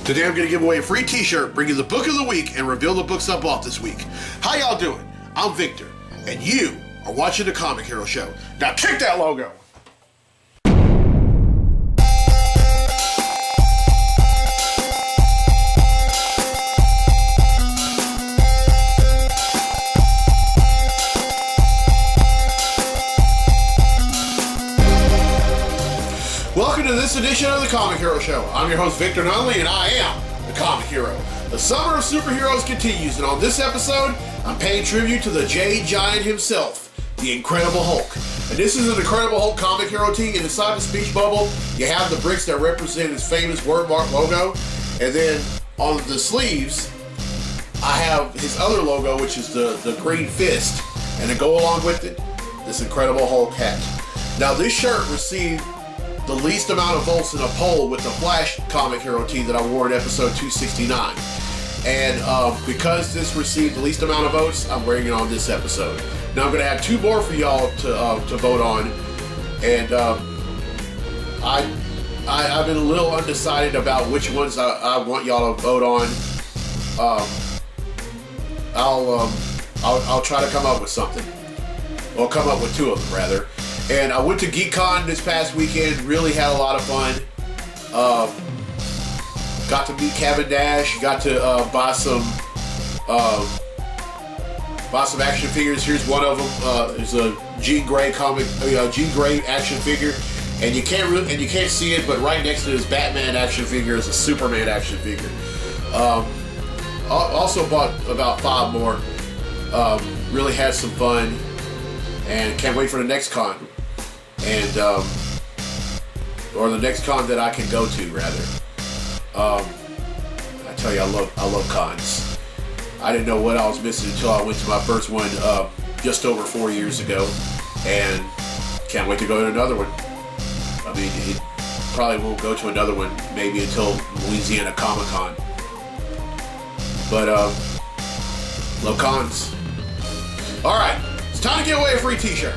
Today I'm going to give away a free t-shirt, bring you the book of the week, and reveal the books I bought this week. How y'all doing? I'm Victor, and you are watching The Comic Hero Show. Now kick that logo! Welcome to this edition of The Comic Hero Show. I'm your host, Victor Nunley, and I am the Comic Hero. The summer of superheroes continues, and on this episode, I'm paying tribute to the Jade Giant himself, the Incredible Hulk. And this is an Incredible Hulk comic hero tee, and inside the speech bubble, you have the bricks that represent his famous wordmark logo, and then on the sleeves, I have his other logo, which is the green fist, and to go along with it, this Incredible Hulk hat. Now, this shirt received the least amount of votes in a poll with the Flash comic hero tee that I wore in episode 269. And because this received the least amount of votes, I'm wearing it on this episode. Now I'm going to have two more for y'all to vote on. And I've been a little undecided about which ones I want y'all to vote on. I'll try to come up with something. Or come up with two of them, rather. And I went to GeekCon this past weekend, really had a lot of fun. Got to meet Kevin Nash, got to buy some action figures. Here's one of them. It's a Jean Grey Jean Grey action figure, and you can't see it, but right next to his Batman action figure is a Superman action figure. Also bought about 5 more. Really had some fun, and can't wait for the next con. And or the next con that I can go to, rather. I tell you, I love cons. I didn't know what I was missing until I went to my first one just over 4 years ago, and can't wait to go to another one. I mean, it probably won't go to another one maybe until Louisiana Comic Con. But love cons. All right, it's time to give away a free T-shirt.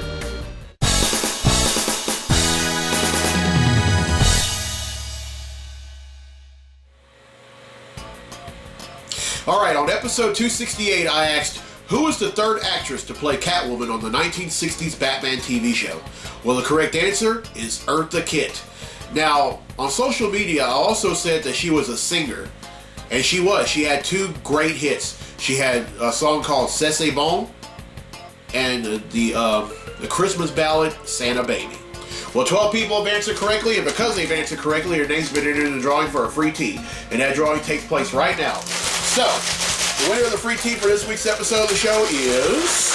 Alright, on episode 268, I asked, who was the third actress to play Catwoman on the 1960s Batman TV show? Well, the correct answer is Eartha Kitt. Now, on social media, I also said that she was a singer. And she was. She had 2 great hits. She had a song called C'est C'est Bon and the Christmas ballad, Santa Baby. Well, 12 people have answered correctly, and because they've answered correctly, their name's been entered in the drawing for a free tee. And that drawing takes place right now. So, the winner of the free tee for this week's episode of the show is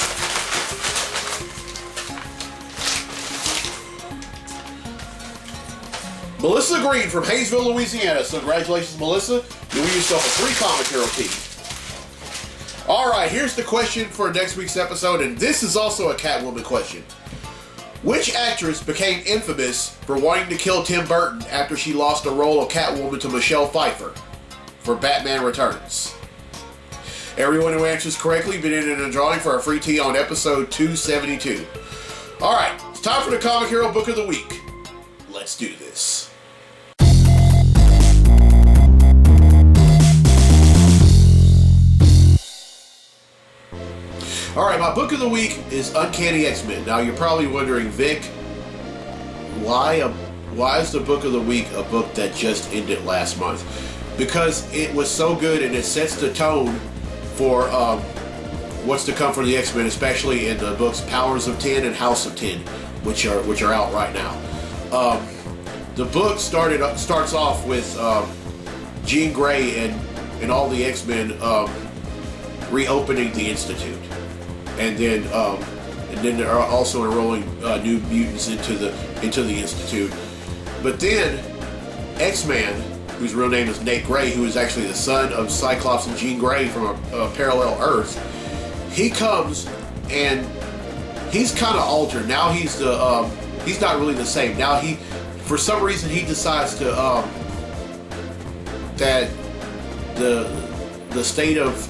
Melissa Green from Hayesville, Louisiana. So congratulations, Melissa. You win yourself a free Comic Hero tee. Alright, here's the question for next week's episode, and this is also a Catwoman question. Which actress became infamous for wanting to kill Tim Burton after she lost the role of Catwoman to Michelle Pfeiffer for Batman Returns? Everyone who answers correctly been in a drawing for a free tee on episode 272. Alright, it's time for the Comic Hero Book of the Week. Let's do this. Alright, my book of the week is Uncanny X-Men. Now you're probably wondering, Vic, why is the book of the week a book that just ended last month? Because it was so good and it sets the tone for what's to come for the X-Men, especially in the books Powers of 10 and House of 10, which are out right now. The book starts off with Jean Grey and all the X-Men reopening the Institute, and then they're also enrolling new mutants into the Institute. But then X-Man, whose real name is Nate Gray, who is actually the son of Cyclops and Jean Grey from a parallel Earth, he comes and he's kind of altered. Now he's not really the same. Now for some reason he decides to that the state of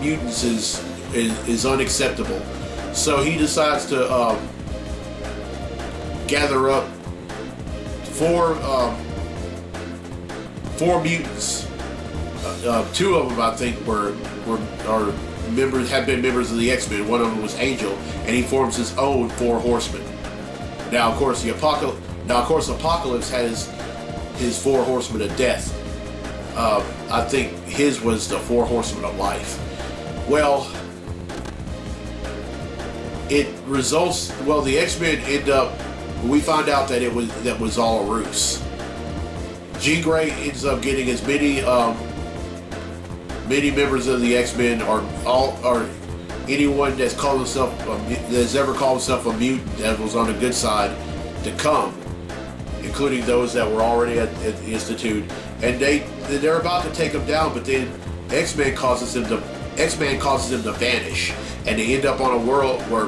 mutants is unacceptable. So he decides to gather up four four mutants. Two of them, I think, are members, have been members of the X-Men. One of them was Angel, and he forms his own Four Horsemen. Now, of course, Apocalypse has his Four Horsemen of Death. I think his was the Four Horsemen of Life. Well, the X-Men end up. We find out that that was all a ruse. Jean Grey ends up getting as many members of the X-Men or anyone that's ever called himself a mutant that was on the good side to come, including those that were already at the Institute, and they're about to take them down, but then X-Man causes them to vanish, and they end up on a world where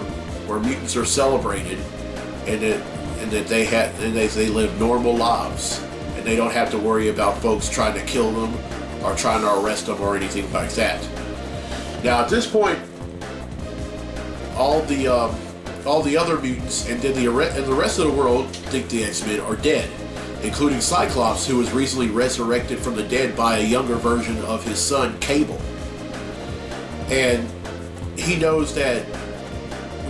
mutants are celebrated, and that they live normal lives, and they don't have to worry about folks trying to kill them or trying to arrest them or anything like that. Now, at this point, all the other mutants and the rest of the world think the X-Men are dead, including Cyclops, who was recently resurrected from the dead by a younger version of his son, Cable. And he knows that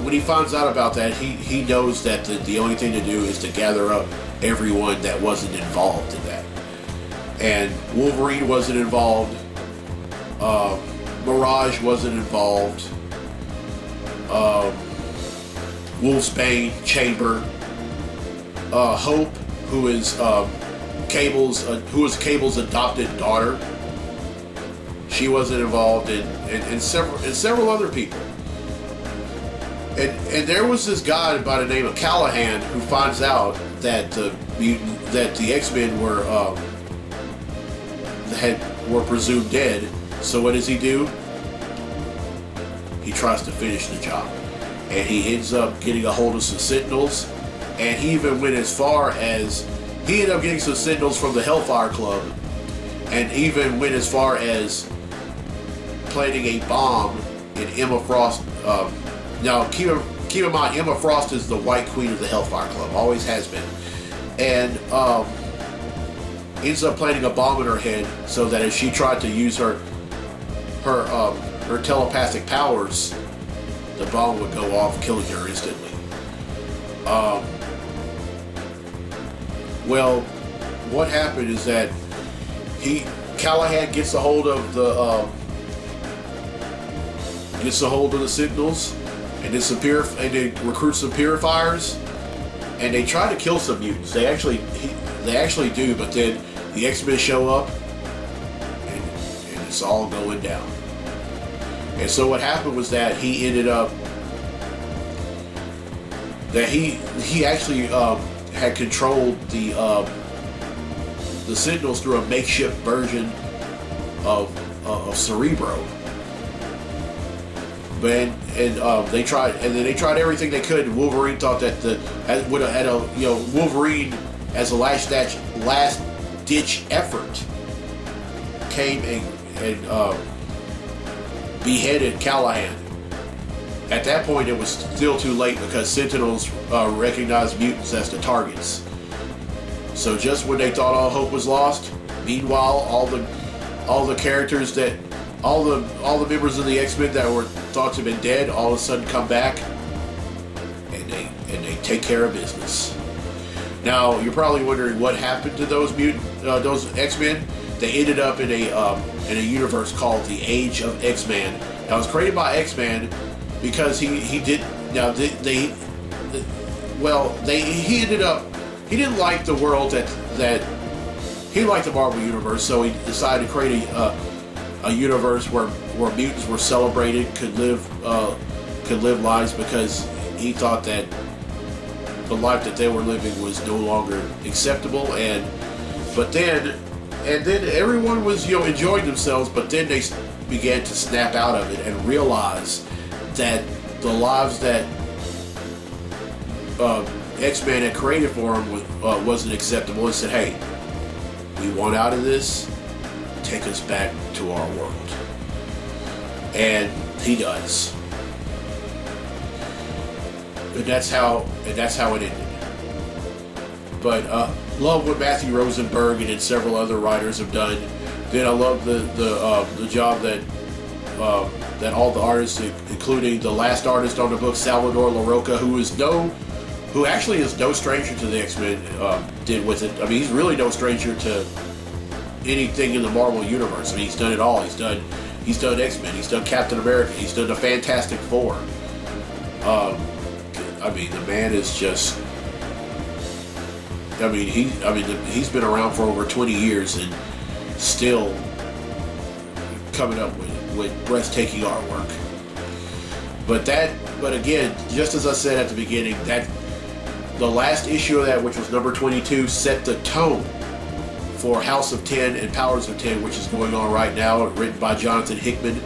when he finds out about that, he knows that the only thing to do is to gather up everyone that wasn't involved in that. And Wolverine wasn't involved. Mirage wasn't involved. Wolfsbane, Chamber, Hope, who is Cable's adopted daughter. She wasn't involved, and several other people. And there was this guy by the name of Callahan who finds out that the X-Men were presumed dead. So what does he do? He tries to finish the job, and he ends up getting a hold of some Sentinels, and he even went as far as he ended up getting some Sentinels from the Hellfire Club, and even went as far as planting a bomb in Emma Frost. Now, keep in mind, Emma Frost is the White Queen of the Hellfire Club, always has been, and ends up planting a bomb in her head so that if she tried to use her telepathic powers, the bomb would go off, killing her instantly. Well, what happened is that Callahan gets a hold of the Sentinels, and they recruit some purifiers, and they try to kill some mutants. They actually do, but then the X-Men show up, and it's all going down. And so what happened was that he ended up he actually had controlled the Sentinels through a makeshift version of Cerebro. They tried everything they could. And Wolverine thought that Wolverine, as a last ditch effort, came and beheaded Callahan. At that point, it was still too late because Sentinels recognized mutants as the targets. So just when they thought all hope was lost, meanwhile, all the members of the X-Men that were thought to have been dead all of a sudden come back, and they take care of business. Now, you're probably wondering what happened to those X-Men. They ended up in a universe called the Age of X-Man. Now, it was created by X-Man because he didn't like the world that he liked the Marvel universe, so he decided to create a universe where mutants were celebrated, could live lives, because he thought that the life that they were living was no longer acceptable, and then everyone was enjoying themselves, but then they began to snap out of it and realize that the lives that X-Men had created for them wasn't acceptable, and said, "Hey, we want out of this. Take us back to our world." And he does. And that's how it ended. But love what Matthew Rosenberg and then several other writers have done. Then I love the job that all the artists, including the last artist on the book, Salvador LaRocca, who actually is no stranger to the X-Men, did with it. I mean, he's really no stranger to anything in the Marvel universe. I mean, he's done it all. He's done X-Men. He's done Captain America. He's done the Fantastic Four. I mean, the man is just. He's been around for over 20 years and still coming up with breathtaking artwork. But again, just as I said at the beginning, that the last issue of that, which was number 22, set the tone for House of 10 and Powers of 10, which is going on right now, written by Jonathan Hickman.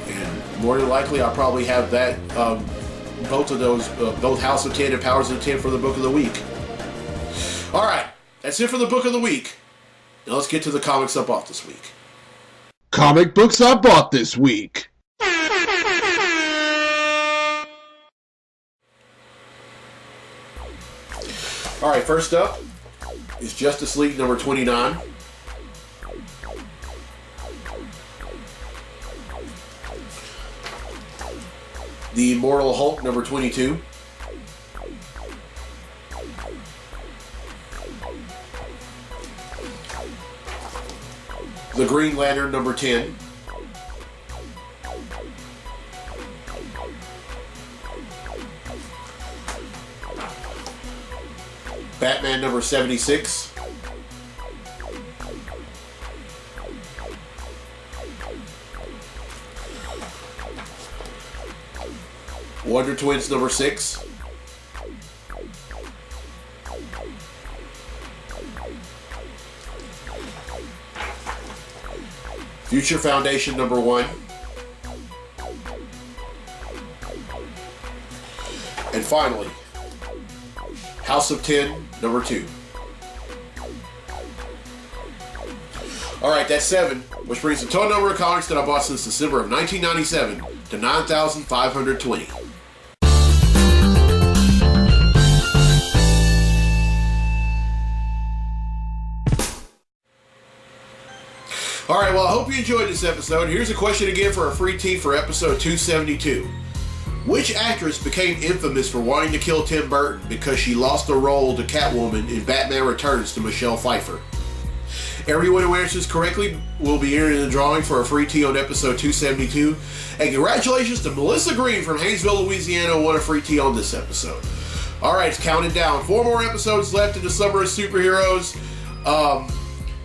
And more than likely, I'll probably have that, both of those, both House of 10 and Powers of 10 for the book of the week. All right, that's it for the book of the week. Now let's get to the comics I bought this week. Comic books I bought this week. All right, first up is Justice League number 29. The Immortal Hulk number 22. The Green Lantern number 10. Batman number 76. Wonder Twins number 6. Future Foundation number 1. And finally, House of 10 number 2. Alright, that's 7, which brings the total number of comics that I bought since December of 1997 to 9,520. Alright, well, I hope you enjoyed this episode. Here's a question again for a free tee for episode 272. Which actress became infamous for wanting to kill Tim Burton because she lost the role to Catwoman in Batman Returns to Michelle Pfeiffer? Everyone who answers correctly will be entered in the drawing for a free tee on episode 272. And congratulations to Melissa Green from Haynesville, Louisiana, who won a free tee on this episode. Alright, it's counting down. 4 more episodes left in the Summer of Superheroes.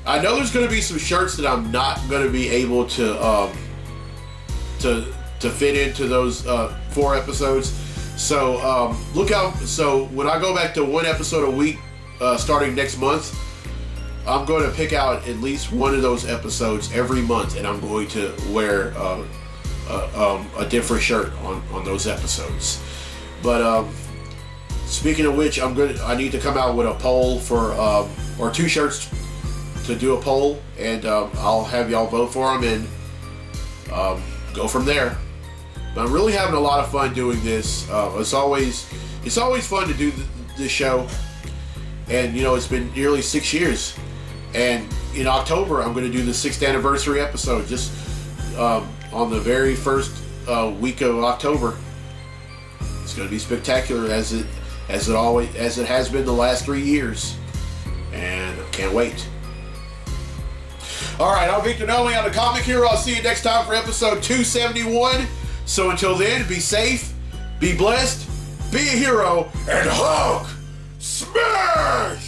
I know there's going to be some shirts that I'm not going to be able to fit into those 4 episodes. So look out. So when I go back to 1 episode a week starting next month, I'm going to pick out at least one of those episodes every month, and I'm going to wear a different shirt on those episodes. But speaking of which, I need to come out with a poll for or 2 shirts to do a poll, and I'll have y'all vote for them and go from there. But I'm really having a lot of fun doing this. It's always fun to do this show, and you know, it's been nearly 6 years. And in October, I'm going to do the 6th anniversary episode, just on the very first week of October. It's going to be spectacular as it has been the last 3 years, and I can't wait. Alright, I'm Victor Nolly on the Comic Hero. I'll see you next time for episode 271. So until then, be safe, be blessed, be a hero, and Hulk smash!